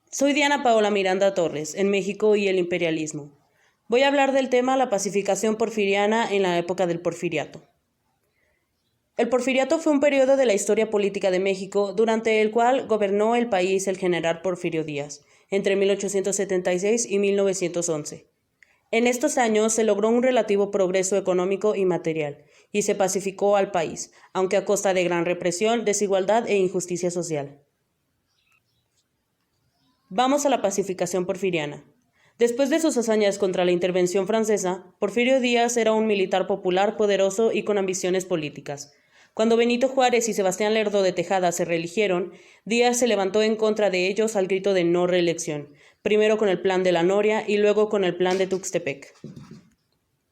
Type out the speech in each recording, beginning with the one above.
Soy Diana Paola Miranda Torres, en México y el imperialismo. Voy a hablar del tema la pacificación porfiriana en la época del Porfiriato. El Porfiriato fue un periodo de la historia política de México durante el cual gobernó el país el general Porfirio Díaz, entre 1876 y 1911. En estos años se logró un relativo progreso económico y material, y se pacificó al país, aunque a costa de gran represión, desigualdad e injusticia social. Vamos a la pacificación porfiriana. Después de sus hazañas contra la intervención francesa, Porfirio Díaz era un militar popular, poderoso y con ambiciones políticas. Cuando Benito Juárez y Sebastián Lerdo de Tejada se reeligieron, Díaz se levantó en contra de ellos al grito de no reelección, primero con el Plan de la Noria y luego con el Plan de Tuxtepec.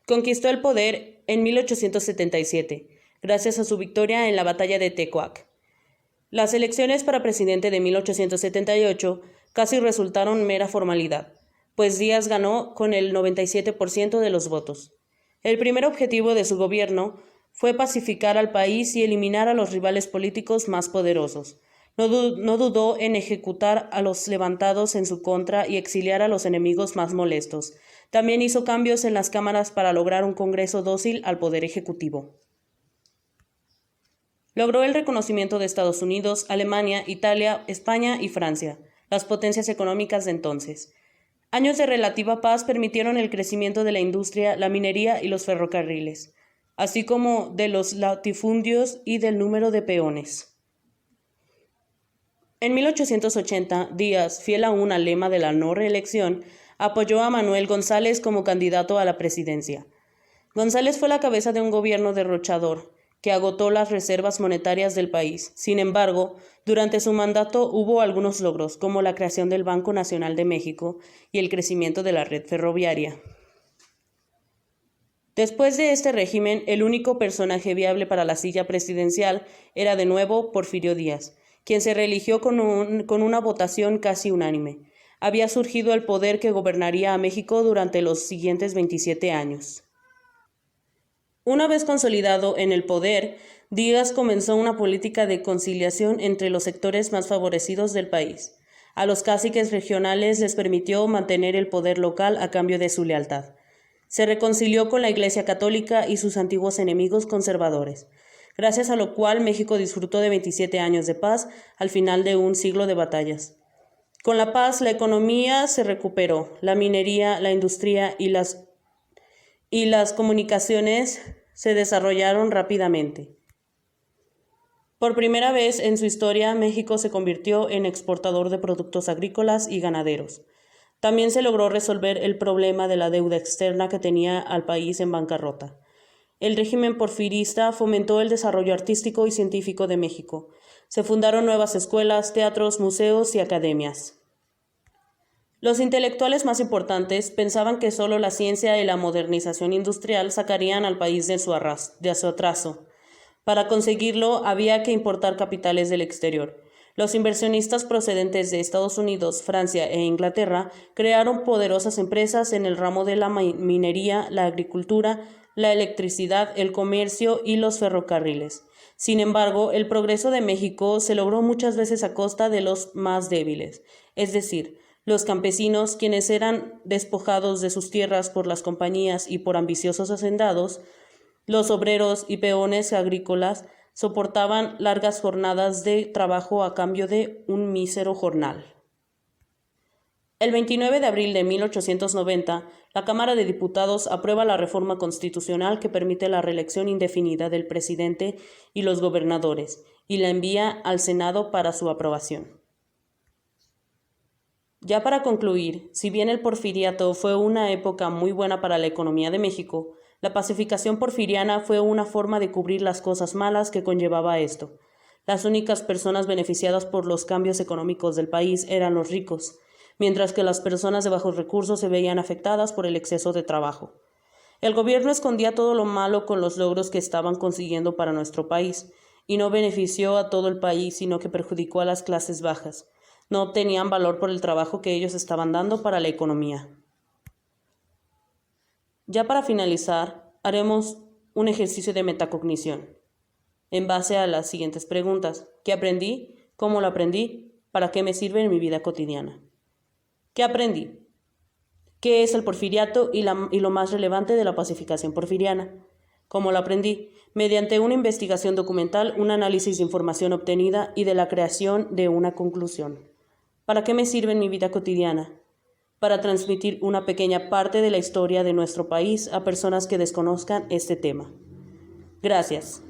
Conquistó el poder en 1877, gracias a su victoria en la batalla de Tecuac. Las elecciones para presidente de 1878 casi resultaron mera formalidad, pues Díaz ganó con el 97% de los votos. El primer objetivo de su gobierno fue pacificar al país y eliminar a los rivales políticos más poderosos. No dudó en ejecutar a los levantados en su contra y exiliar a los enemigos más molestos. También hizo cambios en las cámaras para lograr un Congreso dócil al poder ejecutivo. Logró el reconocimiento de Estados Unidos, Alemania, Italia, España y Francia, las potencias económicas de entonces. Años de relativa paz permitieron el crecimiento de la industria, la minería y los ferrocarriles, así como de los latifundios y del número de peones. En 1880, Díaz, fiel aún al lema de la no reelección, apoyó a Manuel González como candidato a la presidencia. González fue la cabeza de un gobierno derrochador, que agotó las reservas monetarias del país. Sin embargo, durante su mandato hubo algunos logros, como la creación del Banco Nacional de México y el crecimiento de la red ferroviaria. Después de este régimen, el único personaje viable para la silla presidencial era de nuevo Porfirio Díaz, quien se reeligió con una votación casi unánime. Había surgido el poder que gobernaría a México durante los siguientes 27 años. Una vez consolidado en el poder, Díaz comenzó una política de conciliación entre los sectores más favorecidos del país. A los caciques regionales les permitió mantener el poder local a cambio de su lealtad. Se reconcilió con la Iglesia Católica y sus antiguos enemigos conservadores, gracias a lo cual México disfrutó de 27 años de paz al final de un siglo de batallas. Con la paz, la economía se recuperó, la minería, la industria y las comunicaciones se desarrollaron rápidamente. Por primera vez en su historia, México se convirtió en exportador de productos agrícolas y ganaderos. También se logró resolver el problema de la deuda externa que tenía al país en bancarrota. El régimen porfirista fomentó el desarrollo artístico y científico de México. Se fundaron nuevas escuelas, teatros, museos y academias. Los intelectuales más importantes pensaban que solo la ciencia y la modernización industrial sacarían al país de su atraso. Para conseguirlo, había que importar capitales del exterior. Los inversionistas procedentes de Estados Unidos, Francia e Inglaterra crearon poderosas empresas en el ramo de la minería, la agricultura, la electricidad, el comercio y los ferrocarriles. Sin embargo, el progreso de México se logró muchas veces a costa de los más débiles, es decir, los campesinos, quienes eran despojados de sus tierras por las compañías y por ambiciosos hacendados. Los obreros y peones agrícolas soportaban largas jornadas de trabajo a cambio de un mísero jornal. El 29 de abril de 1890, la Cámara de Diputados aprueba la reforma constitucional que permite la reelección indefinida del presidente y los gobernadores, y la envía al Senado para su aprobación. Ya para concluir, si bien el porfiriato fue una época muy buena para la economía de México, la pacificación porfiriana fue una forma de cubrir las cosas malas que conllevaba esto. Las únicas personas beneficiadas por los cambios económicos del país eran los ricos, mientras que las personas de bajos recursos se veían afectadas por el exceso de trabajo. El gobierno escondía todo lo malo con los logros que estaban consiguiendo para nuestro país, y no benefició a todo el país, sino que perjudicó a las clases bajas. No obtenían valor por el trabajo que ellos estaban dando para la economía. Ya para finalizar, haremos un ejercicio de metacognición, en base a las siguientes preguntas. ¿Qué aprendí? ¿Cómo lo aprendí? ¿Para qué me sirve en mi vida cotidiana? ¿Qué aprendí? ¿Qué es el porfiriato y lo más relevante de la pacificación porfiriana? ¿Cómo lo aprendí? Mediante una investigación documental, un análisis de información obtenida y de la creación de una conclusión. ¿Para qué me sirve en mi vida cotidiana? Para transmitir una pequeña parte de la historia de nuestro país a personas que desconozcan este tema. Gracias.